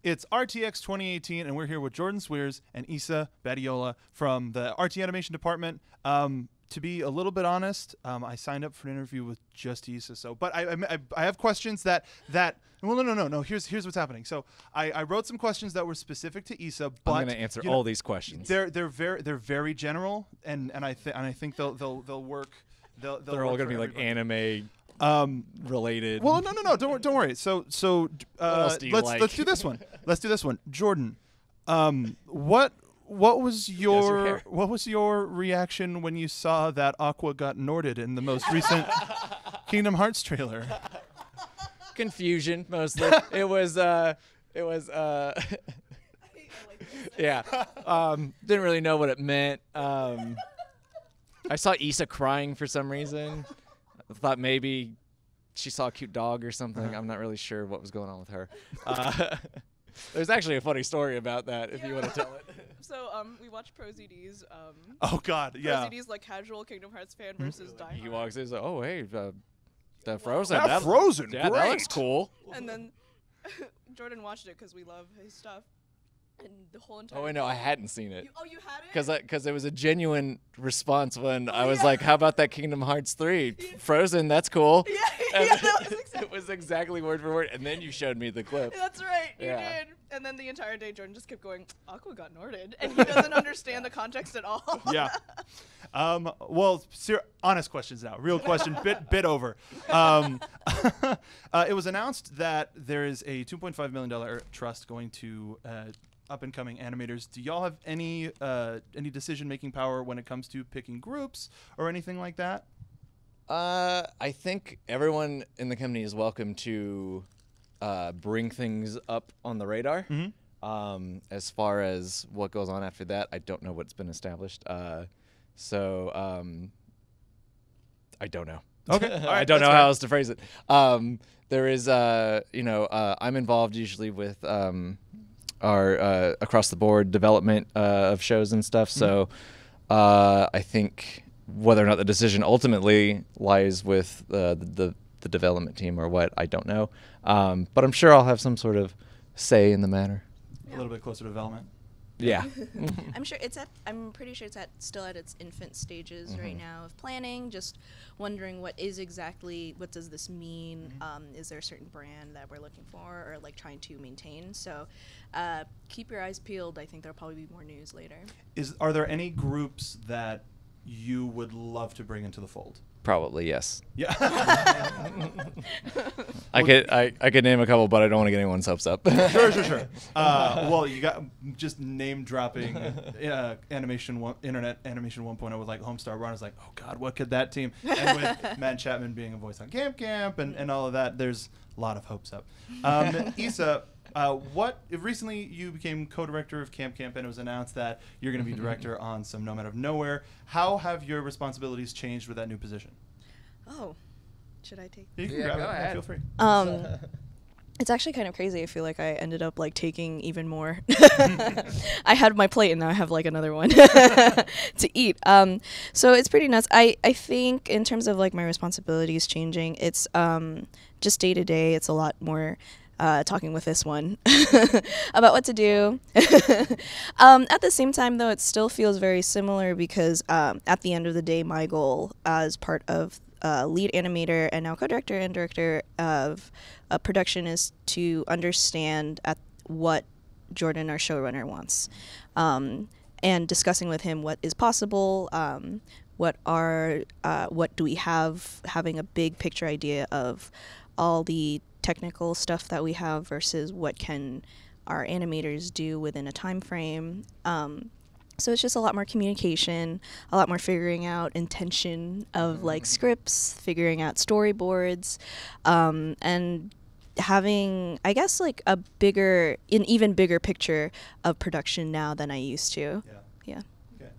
It's RTX 2018, and we're here with Jordan Cwierz and Yssa Badiola from the RT Animation Department. To be a little bit honest, I signed up for an interview with just Yssa. So, but I have questions that well, no. Here's what's happening. So I wrote some questions that were specific to Yssa, but I'm going to answer all these questions. They're very general, and I think they'll work. They're all going to be like anime related. Well, no. Don't worry. So let's do this one. Let's do this one. Jordan, what was your reaction when you saw that Aqua got Norded in the most recent Kingdom Hearts trailer? Confusion mostly. It was yeah. Didn't really know what it meant. I saw Yssa crying for some reason. I thought maybe she saw a cute dog or something. I'm not really sure what was going on with her. There's actually a funny story about that if you want to tell it. So we watched ProZD's. Oh God, yeah. ProZD's like casual Kingdom Hearts fan versus Die Hard. He walks in, he's like, oh hey, the Frozen. That Frozen, yeah, great. That looks cool. And then Jordan watched it because we love his stuff. And the whole entire. Oh wait, no, I hadn't seen it. You hadn't? Because it was a genuine response when I was like, "How about that Kingdom Hearts 3? Frozen, that's cool." Yeah, that was it was exactly word for word. And then you showed me the clip. That's right, you Yeah. did. And then the entire day, Jordan just kept going, "Aqua got Norded," and he doesn't understand the context at all. Yeah. Well, honest questions now. Real question, bit over. It was announced that there is a $2.5 million trust going to up-and-coming animators. Do y'all have any decision-making power when it comes to picking groups or anything like that? I think everyone in the company is welcome to bring things up on the radar. Mm-hmm. As far as what goes on after that, I don't know what's been established. So I don't know. Okay. All right, I don't know how else to phrase it. There is, I'm involved usually with our across the board development of shows and stuff. So I think whether or not the decision ultimately lies with the development team or what, I don't know. But I'm sure I'll have some sort of say in the matter. A little bit closer to development. Yeah. I'm pretty sure it's still at its infant stages right now of planning. Just wondering what does this mean? Is there a certain brand that we're looking for or like trying to maintain? So keep your eyes peeled. I think there'll probably be more news later. Are there any groups that you would love to bring into the fold? Probably yes. Yeah. I could name a couple, but I don't want to get anyone's hopes up. Sure. Well, you got just name dropping Internet Animation 1.0 with like Homestar Run. I was like, oh God, what could that team? And with Matt Chapman being a voice on Camp and all of that, there's a lot of hopes up. Yssa, recently you became co-director of Camp and it was announced that you're going to be director on some Nomad of Nowhere. How have your responsibilities changed with that new position? Oh, should I take? You can grab go it. ahead. Feel free. It's actually kind of crazy. I feel like I ended up like taking even more. I had my plate and now I have like another one to eat. So it's pretty nuts. I think in terms of like my responsibilities changing, it's just day to day. It's a lot more talking with this one about what to do. At the same time, though, it still feels very similar because at the end of the day, my goal as part of lead animator and now co-director and director of production is to understand what Jordan, our showrunner, wants, and discussing with him what is possible, what do we have, having a big picture idea of all the technical stuff that we have versus what can our animators do within a time frame. So it's just a lot more communication, a lot more figuring out intention of like scripts, figuring out storyboards, and having, I guess, like an even bigger picture of production now than I used to. Yeah. Okay.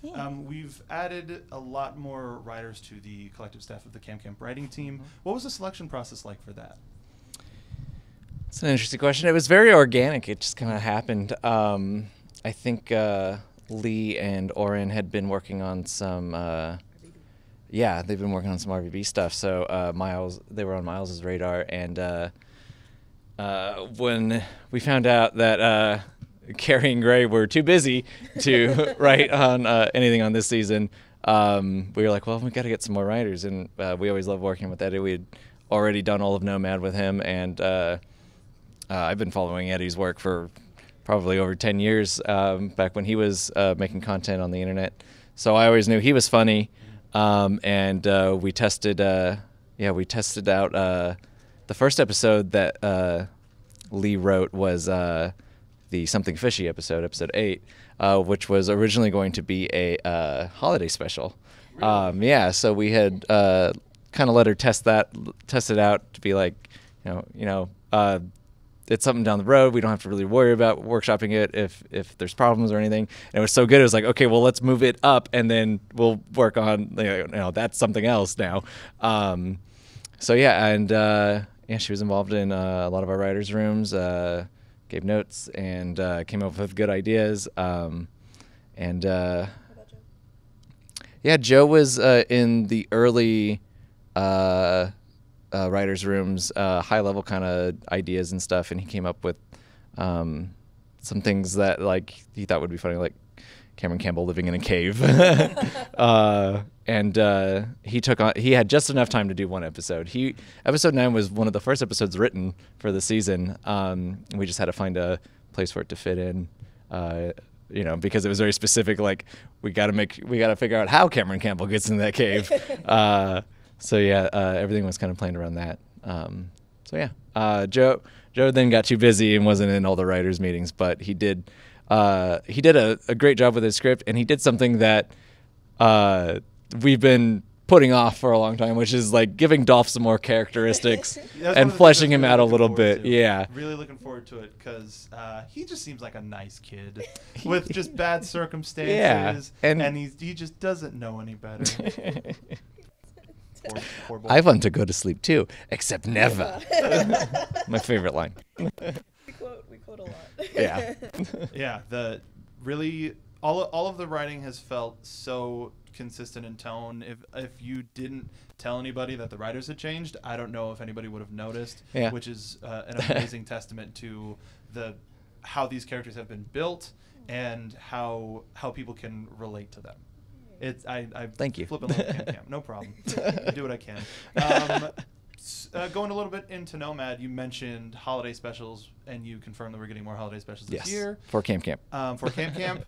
Yeah. We've added a lot more writers to the collective staff of the Camp writing team. What was the selection process like for that? It's an interesting question. It was very organic. It just kind of happened. I think Lee and Oren had been working on some, they've been working on some RVB stuff. So they were on Miles's radar, and when we found out that Carrie and Gray were too busy to write on anything on this season, we were like, well, we got to get some more writers, and we always love working with Eddie. We had already done all of Nomad with him, and I've been following Eddie's work for probably over 10 years, back when he was making content on the internet. So I always knew he was funny, and we tested out the first episode that Lee wrote was the Something Fishy episode, episode 8, which was originally going to be a holiday special. Really? Yeah, so we had kind of let her test it out to be like, it's something down the road. We don't have to really worry about workshopping it if there's problems or anything. And it was so good. It was like, okay, well, let's move it up, and then we'll work on, that's something else now. So yeah, and yeah, she was involved in a lot of our writers' rooms, gave notes, and came up with good ideas. And yeah, Joe was in the early writers' rooms, high-level kind of ideas and stuff, and he came up with some things that like he thought would be funny, like Cameron Campbell living in a cave. And he had just enough time to do one episode. Episode 9 was one of the first episodes written for the season. We just had to find a place for it to fit in, because it was very specific. Like we got to figure out how Cameron Campbell gets in that cave. So yeah, everything was kind of planned around that. So yeah, Joe then got too busy and wasn't in all the writers' meetings, but he did a great job with his script, and he did something that we've been putting off for a long time, which is like giving Dolph some more characteristics and fleshing him out a little bit. Yeah, really looking forward to it because he just seems like a nice kid with just bad circumstances, yeah, and he just doesn't know any better. Poor boy. I want to go to sleep too, except never. My favorite line. We quote a lot. Yeah. Yeah, all of the writing has felt so consistent in tone. If you didn't tell anybody that the writers had changed, I don't know if anybody would have noticed. Yeah. Which is an amazing testament to how these characters have been built and how people can relate to them. I Thank you. Flip it like cam. No problem. I do what I can. Going a little bit into Nomad, you mentioned holiday specials, and you confirmed that we're getting more holiday specials this year. For Camp Camp. For Camp Camp.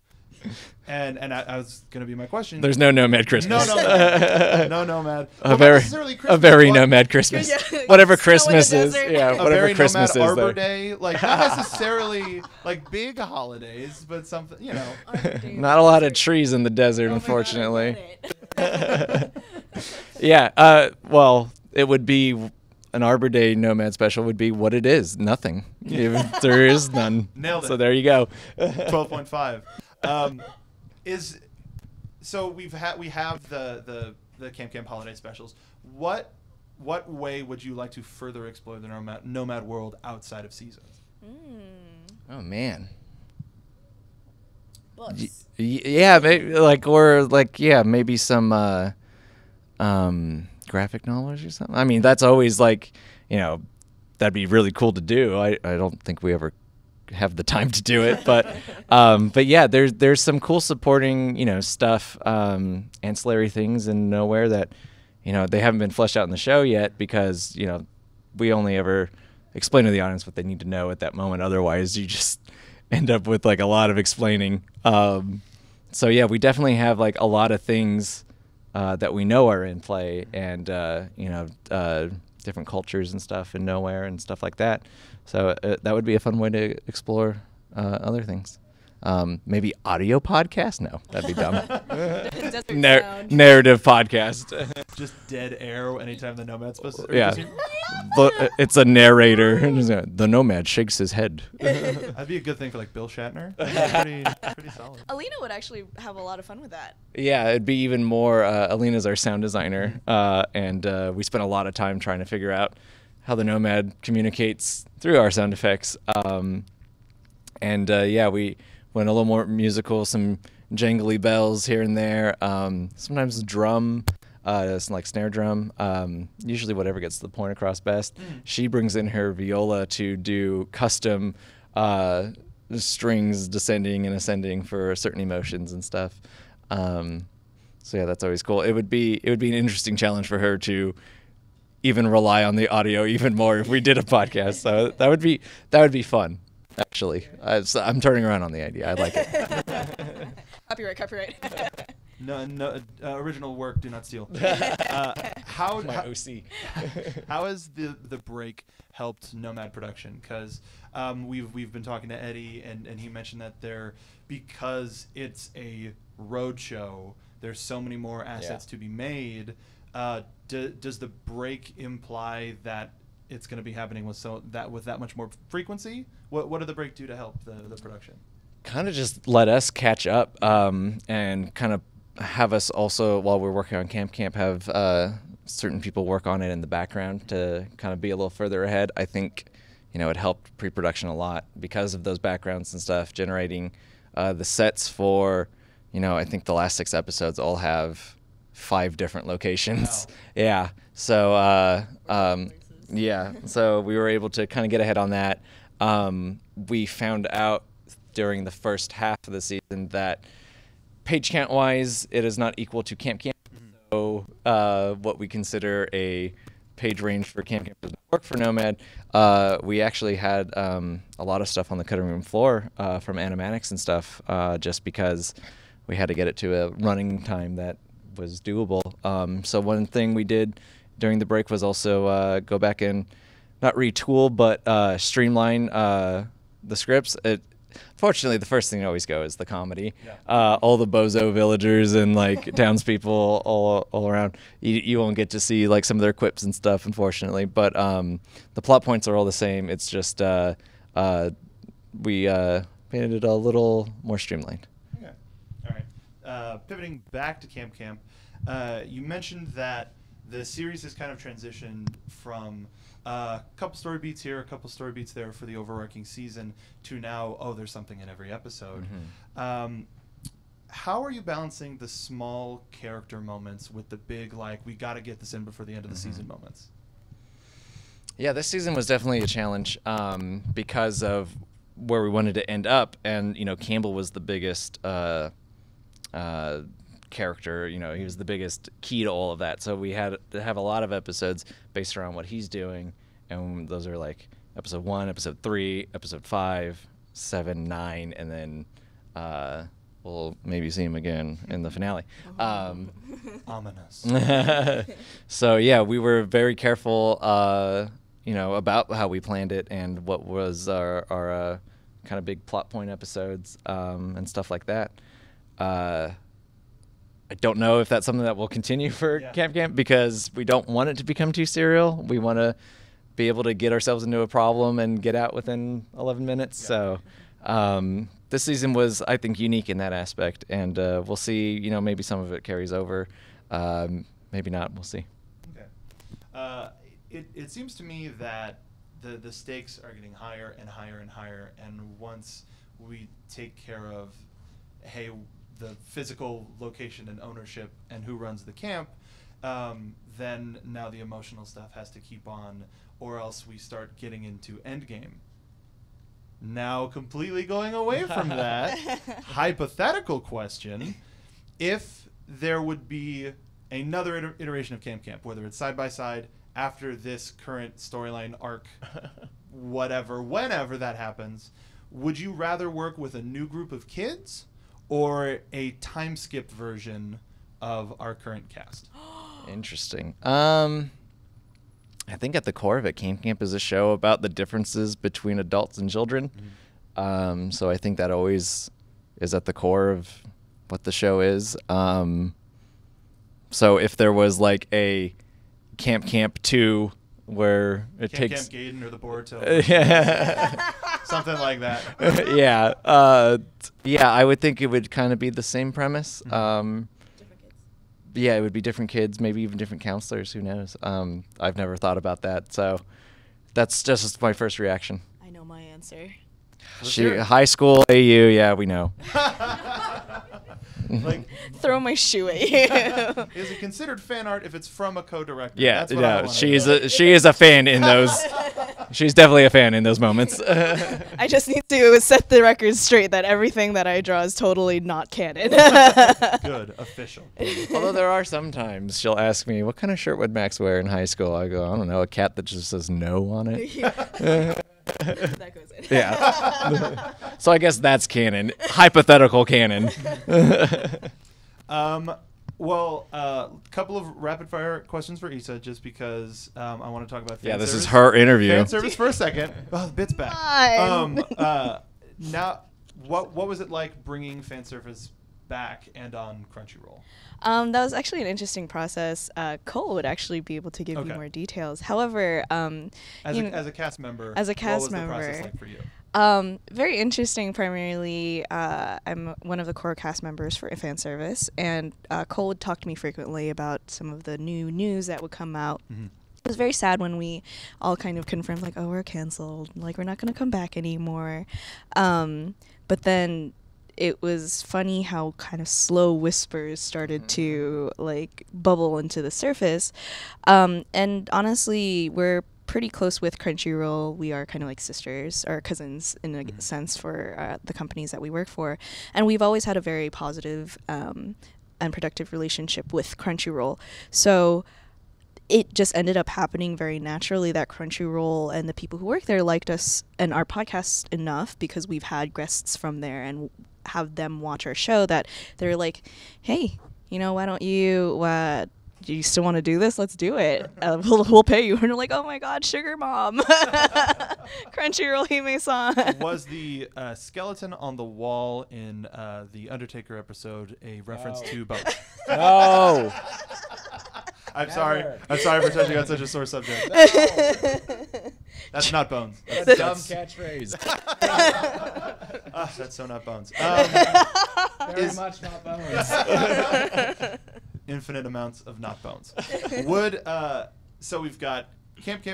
And I was going to be my question. There's no Nomad Christmas. No Nomad. No Nomad. A very Nomad Christmas. Yeah, Whatever snow Christmas in the is. desert. Yeah, A whatever very Christmas Nomad is Arbor there. Day. Like, not necessarily like big holidays, but something, Not a lot of trees in the desert, unfortunately. Yeah, well, it would be an Arbor Day Nomad special would be what it is, nothing. There is none. Nailed it. So there you go. 12.5. So we have the Camp Camp holiday specials. What way would you like to further explore the Nomad world outside of seasons? Oh man. Books. Yeah, maybe some graphic novels or something. I mean, that's always like, that'd be really cool to do. I don't think we ever have the time to do it, but yeah, there's some cool supporting stuff, ancillary things in Nowhere that they haven't been fleshed out in the show yet because we only ever explain to the audience what they need to know at that moment. Otherwise, you just end up with like a lot of explaining. So yeah, we definitely have like a lot of things that we know are in play, and different cultures and stuff in Nowhere and stuff like that. So that would be a fun way to explore other things. Maybe audio podcast? No, that'd be dumb. Narrative podcast. Just dead air anytime the Nomad's supposed to. Yeah. It's a narrator. The Nomad shakes his head. That'd be a good thing for like Bill Shatner. Pretty solid. Alina would actually have a lot of fun with that. Yeah, it'd be even more. Alina's our sound designer, and we spent a lot of time trying to figure out how the Nomad communicates through our sound effects. Yeah, we went a little more musical, some jangly bells here and there, sometimes drum, like snare drum. Usually whatever gets the point across best. She brings in her viola to do custom strings descending and ascending for certain emotions and stuff. So yeah, that's always cool. It would be an interesting challenge for her to even rely on the audio even more if we did a podcast. So that would be fun, actually. I'm turning around on the idea. I like it. Copyright. No, original work, do not steal. How OC. How has the break helped Nomad production? Because we've been talking to Eddie, and he mentioned that because it's a road show, there's so many more assets to be made. Does the break imply that it's going to be happening with that much more frequency? What did the break do to help the production? Kind of just let us catch up and kind of have us also, while we're working on Camp, have certain people work on it in the background to kind of be a little further ahead. I think, it helped pre-production a lot because of those backgrounds and stuff, generating the sets for, I think the last 6 episodes all have 5 different locations. Wow. Yeah. So, so we were able to kind of get ahead on that. We found out during the first half of the season that page count wise, it is not equal to Camp. So what we consider a page range for Camp does not work for Nomad. We actually had a lot of stuff on the cutting room floor from animatics and stuff, just because we had to get it to a running time that was doable. So one thing we did during the break was also go back and not retool, but streamline the scripts. Fortunately, the first thing to always go is the comedy. Yeah. All the bozo villagers and like townspeople all around. You won't get to see like some of their quips and stuff, unfortunately. But the plot points are all the same. It's just we made it a little more streamlined. Okay. All right. Pivoting back to Camp, you mentioned that the series has kind of transitioned from a couple story beats here, a couple story beats there for the overarching season to now, there's something in every episode. Mm-hmm. How are you balancing the small character moments with the big, like, we got to get this in before the end of the season moments? Yeah, this season was definitely a challenge because of where we wanted to end up. And, Campbell was the biggest character, he was the biggest key to all of that. So we had to have a lot of episodes based around what he's doing, and those are like episode 1, episode 3, episode 5, 7, 9, and then we'll maybe see him again in the finale. Ominous. So yeah, we were very careful, about how we planned it and what was our kind of big plot point episodes and stuff like that. I don't know if that's something that will continue for Camp because we don't want it to become too serial. We want to be able to get ourselves into a problem and get out within 11 minutes. Yeah. So this season was, I think, unique in that aspect, and we'll see. Maybe some of it carries over. Maybe not. We'll see. Okay. It seems to me that the stakes are getting higher and higher and higher, and once we take care of, hey, the physical location and ownership and who runs the camp, then now the emotional stuff has to keep on, or else we start getting into Endgame. Now, completely going away from that, hypothetical question, if there would be another iteration of Camp, whether it's side by side, after this current storyline arc, whenever that happens, would you rather work with a new group of kids or a time-skipped version of our current cast? Interesting. I think at the core of it, Camp is a show about the differences between adults and children. Mm-hmm. So I think that always is at the core of what the show is. So if there was like a Camp 2 where it takes Camp Gaiden or the Boruto, yeah, something like that. Yeah, I would think it would kind of be the same premise. Different kids. Yeah, it would be different kids, maybe even different counselors. Who knows? I've never thought about that, so that's just my first reaction. I know my answer. High school AU, yeah, we know. Like, throw my shoe at you. is it considered fan art if it's from a co-director? Yeah, That's what I wanna she know. is a fan in those. She's definitely a fan in those moments. I just need to set the record straight that everything that I draw is totally not canon. Good, official. Although there are sometimes she'll ask me, "What kind of shirt would Max wear in high school?" I go, "I don't know, a cat that just says no on it." That goes in. Yeah. So I guess that's canon, hypothetical canon. Well, couple of rapid fire questions for Yssa, just because I want to talk about. Yeah, this is Fanservice. her interview. Fanservice for a second. Oh, the bit's back. Now, what was it like bringing Fanservice back and on Crunchyroll? That was actually an interesting process. Cole would actually be able to give you more details. However, as a cast member, as a cast what was member, the process like for you? Very interesting. Primarily, I'm one of the core cast members for Fanservice, and Cole would talk to me frequently about some of the new news that would come out. Mm-hmm. It was very sad when we all kind of confirmed, like, oh, we're canceled, like, we're not going to come back anymore. But then it was funny how kind of slow whispers started to, like, bubble into the surface. And honestly, we're pretty close with Crunchyroll. We are kind of like sisters or cousins in a sense for the companies that we work for. And we've always had a very positive and productive relationship with Crunchyroll. So it just ended up happening very naturally that Crunchyroll and the people who work there liked us and our podcast enough, because we've had guests from there and have them watch our show, that they're like, hey, you know, why don't you, do you still want to do this? Let's do it. We'll pay you. And we're like, oh my God, Sugar Mom. Crunchyroll Hime-san. Was the skeleton on the wall in the Undertaker episode a reference to bones? No. I'm sorry for touching on such a sore subject. That's not bones. That's dumb catchphrase. That's so not bones. Very much not bones. Infinite amounts of not bones. Would so we've got Camp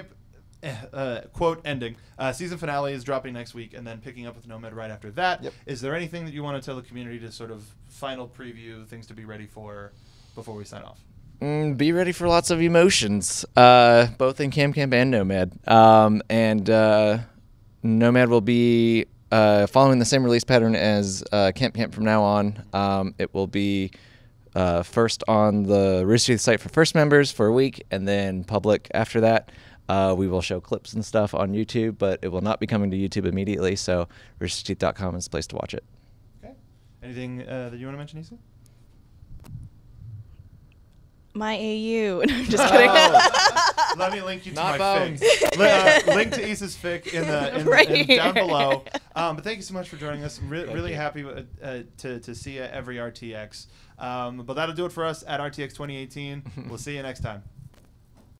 quote ending. Season finale is dropping next week, and then picking up with Nomad right after that. Yep. Is there anything that you want to tell the community to sort of final preview, things to be ready for before we sign off? Be ready for lots of emotions, both in Camp and Nomad. Nomad will be following the same release pattern as Camp from now on. It will be first on the Rooster Teeth site for first members for a week, and then public after that. We will show clips and stuff on YouTube, but it will not be coming to YouTube immediately, so roosterteeth.com is the place to watch it. Okay. Anything that you want to mention, Yssa? My AU. No, I'm just kidding. Let me link you to Not my bones. fic. Link to Issa's fic Right down here. below. But thank you so much for joining us. Really happy to see you every RTX. But that'll do it for us at RTX 2018. We'll see you next time.